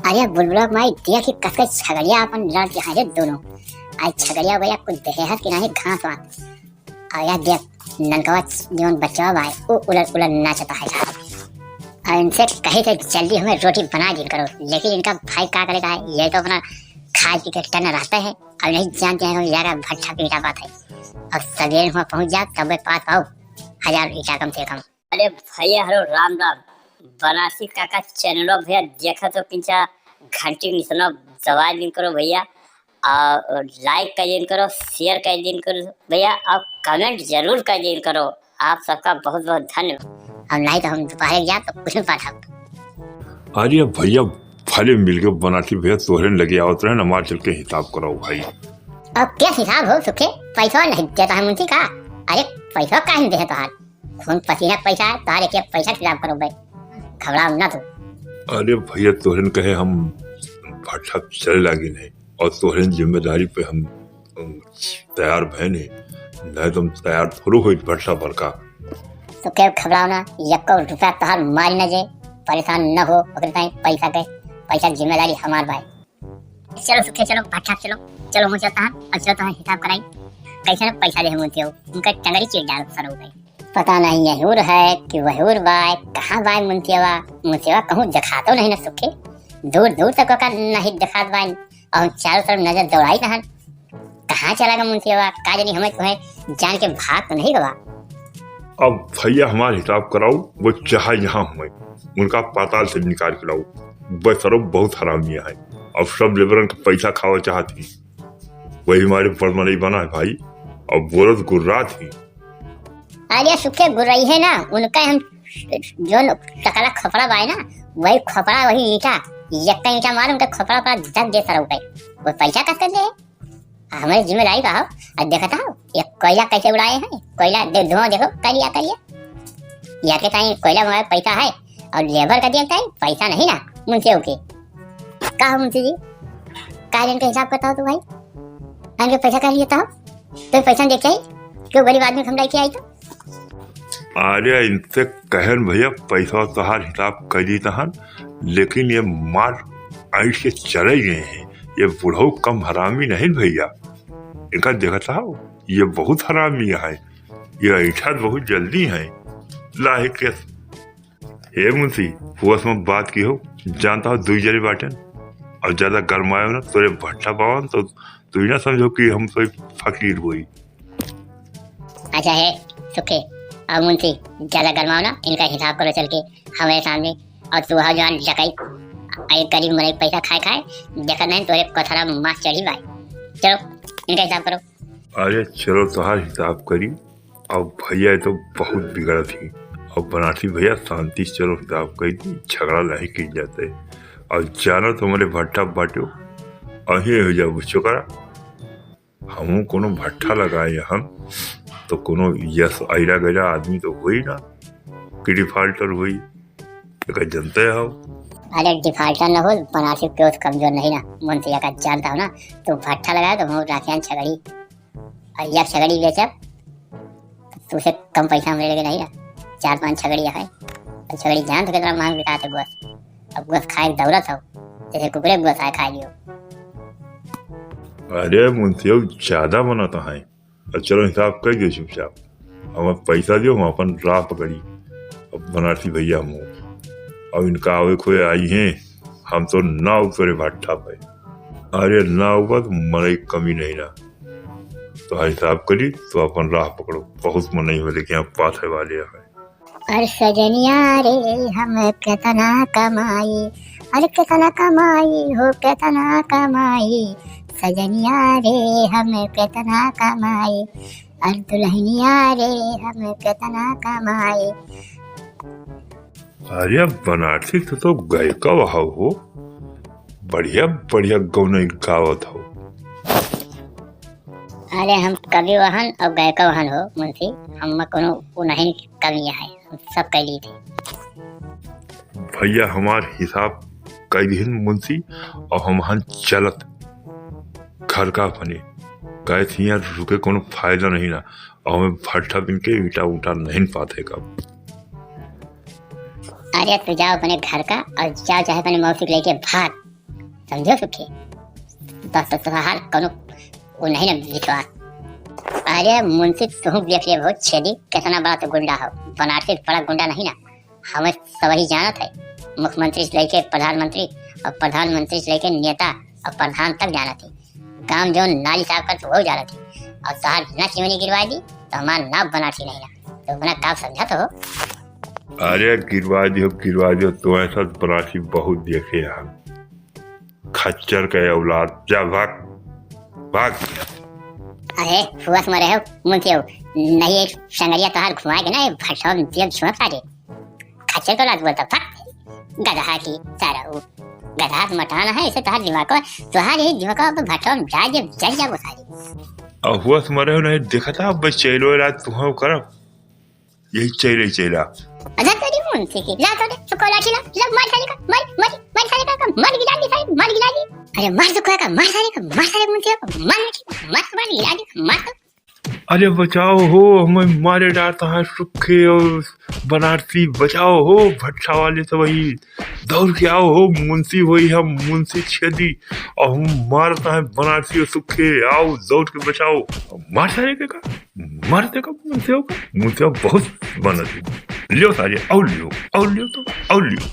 अरे बुलबुला माई दिया कि कसके छगड़िया अपन लड़ के हारे दोनों। आज छगड़िया भैया कुछ देहत के नाही घास वा आया देख ननकवा जीवन बच्चा भाई वो उलट उलट नाचता है साहब। और इनसे कहीं से जल्दी हमें रोटी बना दी करो, लेकिन इनका भाई क्या करेगा है, ये तो अपना खा पी के टन रहता है और नहीं जानते हैं यार भट्ठा पीटा बात है। अब सवेरे वहाँ पहुँच जा तब पास पाओ 1000 ईटा कम से कम। अरे भैया हेलो राम राम बनारसी काका चैनलो भैया देखा तो पिंचा घंटी निशाना दबा दिन करो भैया, और लाइक कर दिन करो, शेयर कर दिन करो भैया, और कमेंट जरूर कर दिन करो। आप सबका बहुत बहुत धन्यवाद। और नहीं तो हम दोपहर गया तो कुछ नहीं पाठा। अरे भैया भले मिलके बनारसी भैया तोहरे लगे आवत रहे हमारे चल के हिसाब कराओ भाई। अब क्या हिसाब हो सुखे, पैसा नहीं देता है मुंशी का। अरे पैसा का नहीं दे तुहार, खून पसीना पैसा है तुहार, एक पैसा हिसाब करो भाई, घबराओ ना तू। अरे भैया तोहरे कहे हम भट्ठा चले लागे नहीं और तोहरे जिम्मेदारी पे हम तैयार भय नहीं तुम तैयार थोड़ो हो भट्ठा भर का। तो क्या घबराओ ना, यक्को रुपया तुहार मारी न जे, परेशान न हो पैसा जिम्मेदारी हमार भाई। चलो सुखे चलो भट्ठा चलो चलो मुझे और चलो तुम्हारा हिसाब कराई कैसे ना पैसा दे मुझे उनका टंगड़ी चीट डाल सरो भाई। पता नहीं यहूर है कि वहूर बाय कहाँ बाय मुंशिवा कहूँ दिखा तो नहीं ना सुखे, दूर दूर तक का नहीं दिखा बाय और चारों तरफ नजर दौड़ाई रहन। कहाँ चला गया मुंशिवा का जानी हमें तुम्हें जान के भाग तो नहीं गवा। अब भैया हमारा हिसाब कराओ, वो चाहे यहाँ हुए उनका पाताल से निकाल के लाओ। वह सरो बहुत हरामिया है और सब लेबरन का पैसा खावा चाहती, वही हमारे परमनई बना है भाई और बोलत गुर्रा थी। अरे सुखे गुर्रई है ना, उनका हम जो टकला खपड़ा बाय ना वही खपड़ा वही ईटा यक्का ईटा मार उनका खपड़ा पर धक दे सरो भाई, वो पैसा कस कर दे हमारी जिम्मेदारी का हो। और देखा था ये कोयला कैसे उड़ाए हैं, कोयला धुआं देखो करिया या के ताई कोयला हमारे पैसा है और लेबर का दिया पैसा नहीं ना मुंशी के का मुंशी जी का इनका हिसाब करता हो तू भाई, इनके पैसा कर लेता हो तो पैसा देख चाहिए क्यों गरीब आदमी हम लेके आई तो। अरे इनसे कहन भैया पैसा तहार हिसाब करी तहन, लेकिन ये मार ऐसे चले गए हैं, ये बुढ़ऊ कम हरामी नहीं भैया। इनका देखता हो ये बहुत हरामी है, ये ऐठा बहुत जल्दी है लाहे के। हे मुंशी हुआ में बात की हो, जानता हो दुई जरी बाटन और ज्यादा गरमायो ना तोरे भट्ठा पावन तो तू ना समझो कि हम कोई फकीर हुई। अच्छा है सुखे और मुंशी ज्यादा गरमाओ ना, इनका हिसाब करो चल के हमारे सामने। और तू हाँ जवान डकई गरीब मरे पैसा खाए देखा नहीं तोरे कथरा माँ चढ़ी भाई, चलो इनका हिसाब करो। अरे चलो तुम्हार हिसाब करी। और भैया तो बहुत बिगड़ा थी और बनारसी भैया शांति से चलो हिसाब करी थी, झगड़ा नहीं की जाते और जानो तुम्हारे भट्ठा बांटो अही हो जाओ चुकरा। हम कोनो भट्ठा लगाए हम तो कोनो यस आयरा गैरा आदमी तो हुई ना कि डिफाल्टर हुई तो जनते हो। अरे डिफाल्टर न हो बनारसी क्यों कमजोर नहीं ना मुंशिया का जानता हो ना, तो भट्ठा लगाया तो हम राखियान छगड़ी और यह छगड़ी बेचब तो उसे कम पैसा मिले लगे नहीं ना, 4-5 छगड़िया है और छगड़ी जान तो कितना महंग बिका थे गोश्त, अब गोश्त खाए दौड़त हो जैसे कुकड़े गोश्त आए खा लियो। अरे मुंशिया ज्यादा बनाता है और चलो हिसाब कर दियो चुपचाप, हमें पैसा दियो हम अपन राह पकड़ी। अब बनारसी भैया हम और इनका आवे खोए आई हैं हम तो ना उतरे भट्ठा पे। अरे ना हुआ तो मरे कमी नहीं ना, तो हिसाब करी तो अपन राह पकड़ो, बहुत मन नहीं हो लेकिन यहाँ पाथे वाले है। अरे सजनिया रे हम कितना कमाई, अरे कितना कमाई हो कितना कमाई, सजनिया रे हम कितना कमाई, अरे दुल्हनिया रे हम कितना कमाई। अरे बनारसी तो गए का वहां हो, बढ़िया बढ़िया गौन गावत हो। अरे हम कवि वाहन और गायक वाहन हो मुंशी, हम कोनो नहीं कवियाँ है, हम सब कह ली थी। भैया हमार हिसाब कई दिन मुंशी और हम चलत घर का बने गए थी, यहाँ रुके कोनो फायदा नहीं ना और हमें भट्ठा बिन के ईटा उठा नहीं पाते कब। अरे तू जाओ अपने घर का और जाओ चाहे अपने मौसी लेके भाग, समझो सुखी तो तुम्हार कोनो वो नहीं ना विश्वास। अरे मुंशी तुम देख लिये बहुत छेदी कितना बड़ा तो गुंडा हो, बनारसी बड़ा गुंडा नहीं ना, हमें सब ही जानत है। मुख्यमंत्री से लेके प्रधानमंत्री और प्रधानमंत्री से लेके नेता और प्रधान तक जाना थी। गांव जो नाली साफ कर तो वो जाना थी और शहर न चिमनी गिरवा दी तो हमारा नाम बनारसी नहीं ना, तो अपना काम समझा तो हो। अरे गिरवा दियो तो ऐसा बनारसी बहुत देखे हम। खच्चर के औलाद, जा भाग भाग। अरे फुआ मरे हो मुंशी हो नहीं, एक संगरिया तोहार घुमाएगा ना भट्टा में जेब छुआ सारे खच्चर को लाद बोलता फट गधा की सारा वो गधा मटाना है इसे तोहार दिमाग को, तोहार यही दिमाग को भट्टा में जा जब जल जा वो सारी। अब हुआ मरे हो नहीं देखा था, बस चलो रात तुम करब यही चला। अच्छा तेरी मुंशी की ला तो सुको लाठी ला मार साले का, मार साले का मार गिरा दी साहब, मार गिरा दी। अरे मार सुको का मार साले मुंशी को मार गिरा दी मार। अरे बचाओ हो, हमें मारे डालता है सुखे और बनारसी, बचाओ हो भट्टा वाले तो वही दौड़ के आओ हो, मुंशी वही हम मुंशी छेदी और हम मारता है बनारसी और सुखे, आओ दौड़ के बचाओ। मार सारे के का मारते का मुंशी बहुत बनारसी लियो सारे, और लियो तो और लियो।